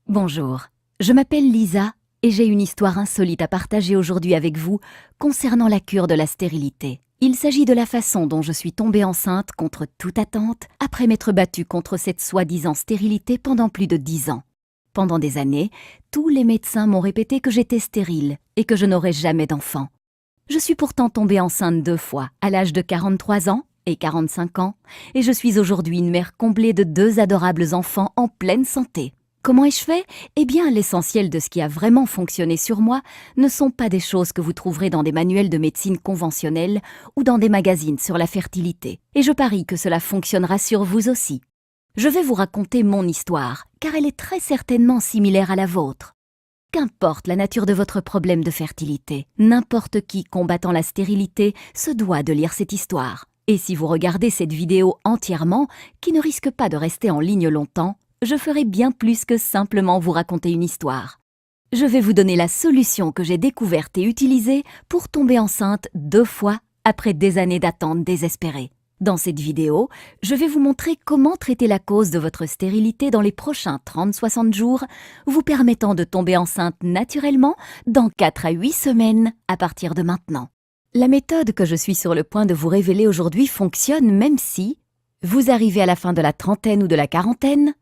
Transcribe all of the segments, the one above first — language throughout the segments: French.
Bonjour, je m'appelle Lisa et j'ai une histoire insolite à partager aujourd'hui avec vous concernant la cure de la stérilité. Il s'agit de la façon dont je suis tombée enceinte contre toute attente après m'être battue contre cette soi-disant stérilité pendant plus de 10 ans. Pendant des années, tous les médecins m'ont répété que j'étais stérile et que je n'aurais jamais d'enfant. Je suis pourtant tombée enceinte 2 fois, à l'âge de 43 ans et 45 ans, et je suis aujourd'hui une mère comblée de 2 adorables enfants en pleine santé. Comment ai-je fait? Eh bien, l'essentiel de ce qui a vraiment fonctionné sur moi ne sont pas des choses que vous trouverez dans des manuels de médecine conventionnels ou dans des magazines sur la fertilité. Et je parie que cela fonctionnera sur vous aussi. Je vais vous raconter mon histoire, car elle est très certainement similaire à la vôtre. Qu'importe la nature de votre problème de fertilité, n'importe qui combattant la stérilité se doit de lire cette histoire. Et si vous regardez cette vidéo entièrement, qui ne risque pas de rester en ligne longtemps, je ferai bien plus que simplement vous raconter une histoire. Je vais vous donner la solution que j'ai découverte et utilisée pour tomber enceinte 2 fois après des années d'attente désespérée. Dans cette vidéo, je vais vous montrer comment traiter la cause de votre stérilité dans les prochains 30-60 jours, vous permettant de tomber enceinte naturellement dans 4 à 8 semaines à partir de maintenant. La méthode que je suis sur le point de vous révéler aujourd'hui fonctionne même si vous arrivez à la fin de la trentaine ou de la quarantaine.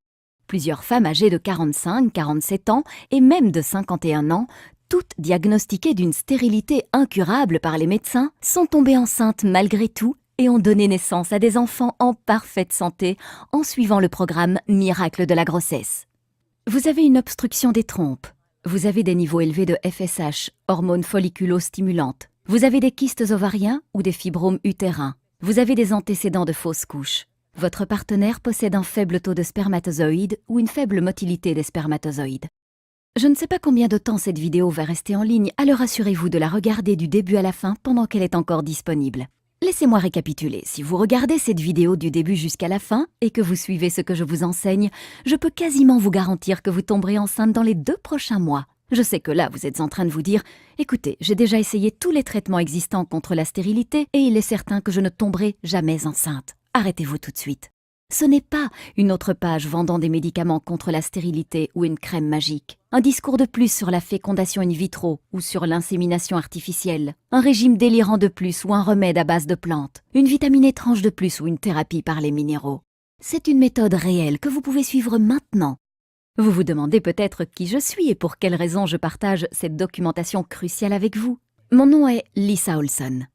Plusieurs femmes âgées de 45, 47 ans et même de 51 ans, toutes diagnostiquées d'une stérilité incurable par les médecins, sont tombées enceintes malgré tout et ont donné naissance à des enfants en parfaite santé en suivant le programme Miracle de la grossesse. Vous avez une obstruction des trompes, vous avez des niveaux élevés de FSH, hormones folliculo-stimulantes, vous avez des kystes ovariens ou des fibromes utérins, vous avez des antécédents de fausses couches. Votre partenaire possède un faible taux de spermatozoïdes ou une faible motilité des spermatozoïdes. Je ne sais pas combien de temps cette vidéo va rester en ligne, alors assurez-vous de la regarder du début à la fin pendant qu'elle est encore disponible. Laissez-moi récapituler. Si vous regardez cette vidéo du début jusqu'à la fin et que vous suivez ce que je vous enseigne, je peux quasiment vous garantir que vous tomberez enceinte dans les 2 prochains mois. Je sais que là, vous êtes en train de vous dire « Écoutez, j'ai déjà essayé tous les traitements existants contre la stérilité et il est certain que je ne tomberai jamais enceinte. » Arrêtez-vous tout de suite. Ce n'est pas une autre page vendant des médicaments contre la stérilité ou une crème magique, un discours de plus sur la fécondation in vitro ou sur l'insémination artificielle, un régime délirant de plus ou un remède à base de plantes, une vitamine étrange de plus ou une thérapie par les minéraux. C'est une méthode réelle que vous pouvez suivre maintenant. Vous vous demandez peut-être qui je suis et pour quelles raisons je partage cette documentation cruciale avec vous. Mon nom est Lisa Olson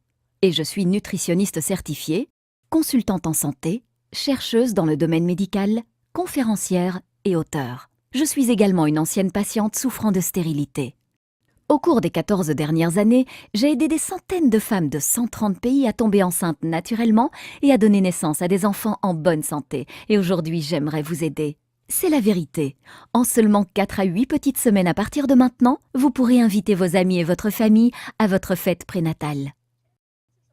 et je suis nutritionniste certifiée, consultante en santé, chercheuse dans le domaine médical, conférencière et auteure. Je suis également une ancienne patiente souffrant de stérilité. Au cours des 14 dernières années, j'ai aidé des centaines de femmes de 130 pays à tomber enceintes naturellement et à donner naissance à des enfants en bonne santé. Et aujourd'hui, j'aimerais vous aider. C'est la vérité. En seulement 4 à 8 petites semaines à partir de maintenant, vous pourrez inviter vos amis et votre famille à votre fête prénatale.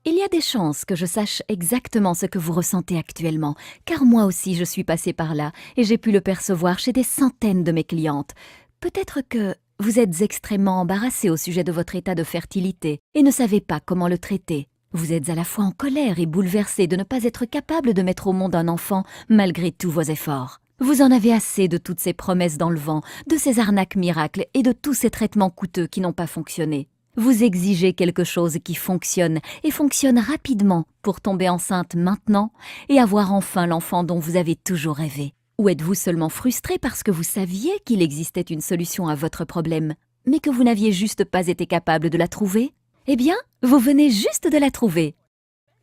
Il y a des chances que je sache exactement ce que vous ressentez actuellement, car moi aussi je suis passée par là et j'ai pu le percevoir chez des centaines de mes clientes. Peut-être que vous êtes extrêmement embarrassée au sujet de votre état de fertilité et ne savez pas comment le traiter. Vous êtes à la fois en colère et bouleversée de ne pas être capable de mettre au monde un enfant malgré tous vos efforts. Vous en avez assez de toutes ces promesses dans le vent, de ces arnaques miracles et de tous ces traitements coûteux qui n'ont pas fonctionné. Vous exigez quelque chose qui fonctionne et fonctionne rapidement pour tomber enceinte maintenant et avoir enfin l'enfant dont vous avez toujours rêvé. Ou êtes-vous seulement frustré parce que vous saviez qu'il existait une solution à votre problème, mais que vous n'aviez juste pas été capable de la trouver? Eh bien, vous venez juste de la trouver.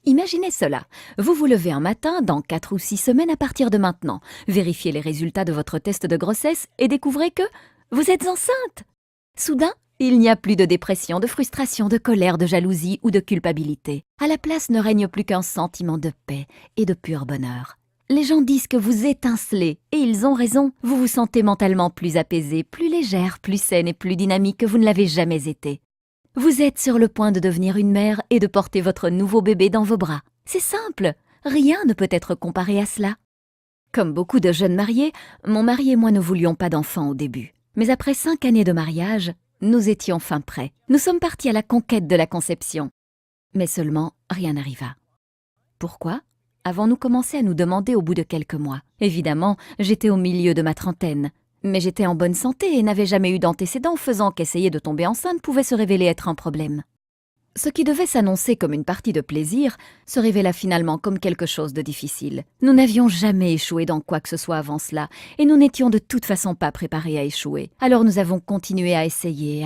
Imaginez cela. Vous vous levez un matin dans 4 ou 6 semaines à partir de maintenant, vérifiez les résultats de votre test de grossesse et découvrez que vous êtes enceinte. Soudain, il n'y a plus de dépression, de frustration, de colère, de jalousie ou de culpabilité. À la place ne règne plus qu'un sentiment de paix et de pur bonheur. Les gens disent que vous étincelez, et ils ont raison. Vous vous sentez mentalement plus apaisée, plus légère, plus saine et plus dynamique que vous ne l'avez jamais été. Vous êtes sur le point de devenir une mère et de porter votre nouveau bébé dans vos bras. C'est simple, rien ne peut être comparé à cela. Comme beaucoup de jeunes mariés, mon mari et moi ne voulions pas d'enfants au début. Mais après 5 années de mariage, nous étions enfin prêts. Nous sommes partis à la conquête de la conception. Mais seulement, rien n'arriva. Pourquoi? Avons-nous commencé à nous demander au bout de quelques mois. Évidemment, j'étais au milieu de ma trentaine. Mais j'étais en bonne santé et n'avais jamais eu d'antécédents, faisant qu'essayer de tomber enceinte pouvait se révéler être un problème. Ce qui devait s'annoncer comme une partie de plaisir se révéla finalement comme quelque chose de difficile. Nous n'avions jamais échoué dans quoi que ce soit avant cela, et nous n'étions de toute façon pas préparés à échouer. Alors nous avons continué à essayer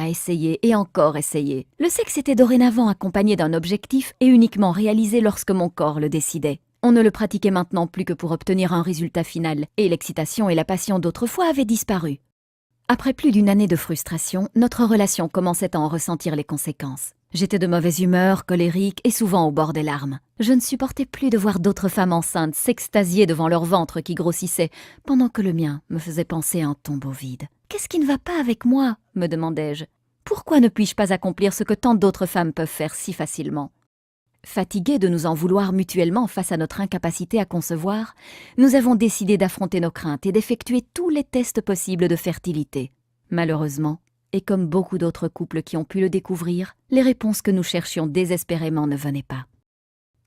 et encore essayer. Le sexe était dorénavant accompagné d'un objectif et uniquement réalisé lorsque mon corps le décidait. On ne le pratiquait maintenant plus que pour obtenir un résultat final, et l'excitation et la passion d'autrefois avaient disparu. Après plus d'une année de frustration, notre relation commençait à en ressentir les conséquences. J'étais de mauvaise humeur, colérique et souvent au bord des larmes. Je ne supportais plus de voir d'autres femmes enceintes s'extasier devant leur ventre qui grossissait, pendant que le mien me faisait penser à un tombeau vide. « Qu'est-ce qui ne va pas avec moi ?» me demandai-je. « Pourquoi ne puis-je pas accomplir ce que tant d'autres femmes peuvent faire si facilement ?» Fatigués de nous en vouloir mutuellement face à notre incapacité à concevoir, nous avons décidé d'affronter nos craintes et d'effectuer tous les tests possibles de fertilité. Malheureusement, et comme beaucoup d'autres couples qui ont pu le découvrir, les réponses que nous cherchions désespérément ne venaient pas.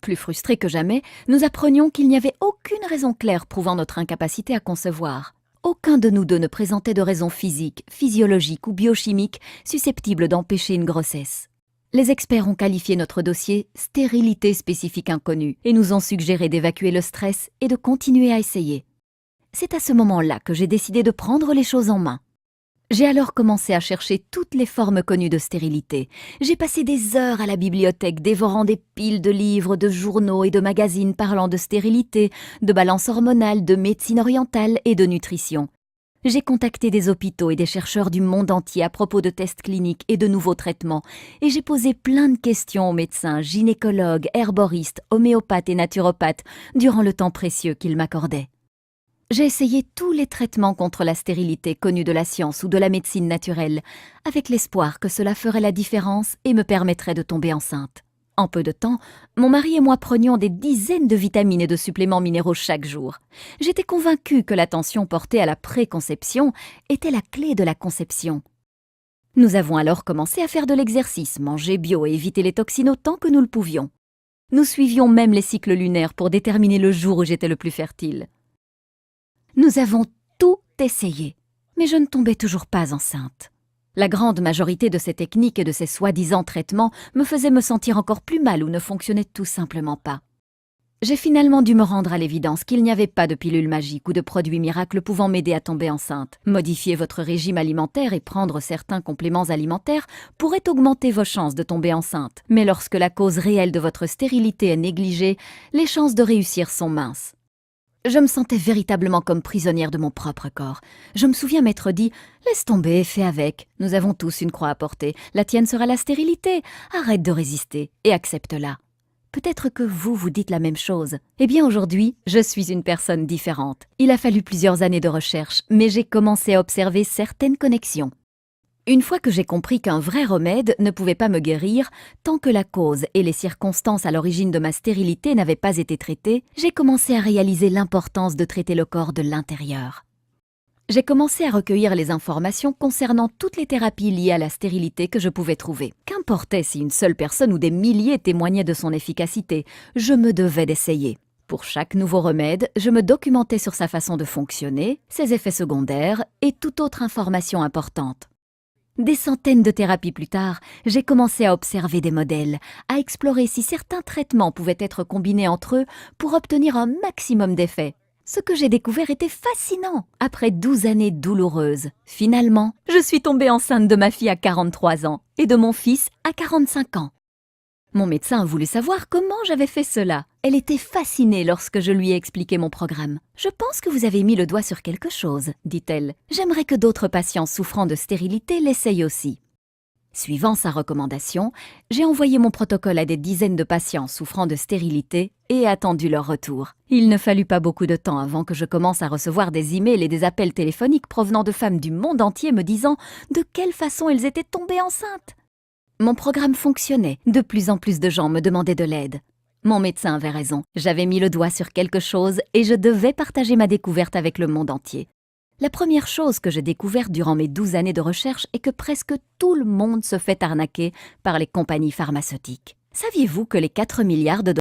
Plus frustrés que jamais, nous apprenions qu'il n'y avait aucune raison claire prouvant notre incapacité à concevoir. Aucun de nous deux ne présentait de raison physique, physiologique ou biochimique susceptible d'empêcher une grossesse. Les experts ont qualifié notre dossier « stérilité spécifique inconnue » et nous ont suggéré d'évacuer le stress et de continuer à essayer. C'est à ce moment-là que j'ai décidé de prendre les choses en main. J'ai alors commencé à chercher toutes les formes connues de stérilité. J'ai passé des heures à la bibliothèque dévorant des piles de livres, de journaux et de magazines parlant de stérilité, de balance hormonale, de médecine orientale et de nutrition. J'ai contacté des hôpitaux et des chercheurs du monde entier à propos de tests cliniques et de nouveaux traitements, et j'ai posé plein de questions aux médecins, gynécologues, herboristes, homéopathes et naturopathes durant le temps précieux qu'ils m'accordaient. J'ai essayé tous les traitements contre la stérilité connus de la science ou de la médecine naturelle, avec l'espoir que cela ferait la différence et me permettrait de tomber enceinte. En peu de temps, mon mari et moi prenions des dizaines de vitamines et de suppléments minéraux chaque jour. J'étais convaincue que l'attention portée à la préconception était la clé de la conception. Nous avons alors commencé à faire de l'exercice, manger bio et éviter les toxines autant que nous le pouvions. Nous suivions même les cycles lunaires pour déterminer le jour où j'étais le plus fertile. Nous avons tout essayé, mais je ne tombais toujours pas enceinte. La grande majorité de ces techniques et de ces soi-disant traitements me faisaient me sentir encore plus mal ou ne fonctionnaient tout simplement pas. J'ai finalement dû me rendre à l'évidence qu'il n'y avait pas de pilule magique ou de produit miracle pouvant m'aider à tomber enceinte. Modifier votre régime alimentaire et prendre certains compléments alimentaires pourrait augmenter vos chances de tomber enceinte. Mais lorsque la cause réelle de votre stérilité est négligée, les chances de réussir sont minces. Je me sentais véritablement comme prisonnière de mon propre corps. Je me souviens m'être dit « Laisse tomber, fais avec. Nous avons tous une croix à porter. La tienne sera la stérilité. Arrête de résister et accepte-la. » Peut-être que vous vous dites la même chose. Eh bien aujourd'hui, je suis une personne différente. Il a fallu plusieurs années de recherche, mais j'ai commencé à observer certaines connexions. Une fois que j'ai compris qu'un vrai remède ne pouvait pas me guérir, tant que la cause et les circonstances à l'origine de ma stérilité n'avaient pas été traitées, j'ai commencé à réaliser l'importance de traiter le corps de l'intérieur. J'ai commencé à recueillir les informations concernant toutes les thérapies liées à la stérilité que je pouvais trouver. Qu'importait si une seule personne ou des milliers témoignaient de son efficacité, je me devais d'essayer. Pour chaque nouveau remède, je me documentais sur sa façon de fonctionner, ses effets secondaires et toute autre information importante. Des centaines de thérapies plus tard, j'ai commencé à observer des modèles, à explorer si certains traitements pouvaient être combinés entre eux pour obtenir un maximum d'effets. Ce que j'ai découvert était fascinant. Après 12 années douloureuses, finalement, je suis tombée enceinte de ma fille à 43 ans et de mon fils à 45 ans. Mon médecin a voulu savoir comment j'avais fait cela. Elle était fascinée lorsque je lui ai expliqué mon programme. « Je pense que vous avez mis le doigt sur quelque chose, » dit-elle. « J'aimerais que d'autres patients souffrant de stérilité l'essayent aussi. » Suivant sa recommandation, j'ai envoyé mon protocole à des dizaines de patients souffrant de stérilité et attendu leur retour. Il ne fallut pas beaucoup de temps avant que je commence à recevoir des emails et des appels téléphoniques provenant de femmes du monde entier me disant de quelle façon elles étaient tombées enceintes. Mon programme fonctionnait, de plus en plus de gens me demandaient de l'aide. Mon médecin avait raison, j'avais mis le doigt sur quelque chose et je devais partager ma découverte avec le monde entier. La première chose que j'ai découverte durant mes 12 années de recherche est que presque tout le monde se fait arnaquer par les compagnies pharmaceutiques. Saviez-vous que les 4 milliards de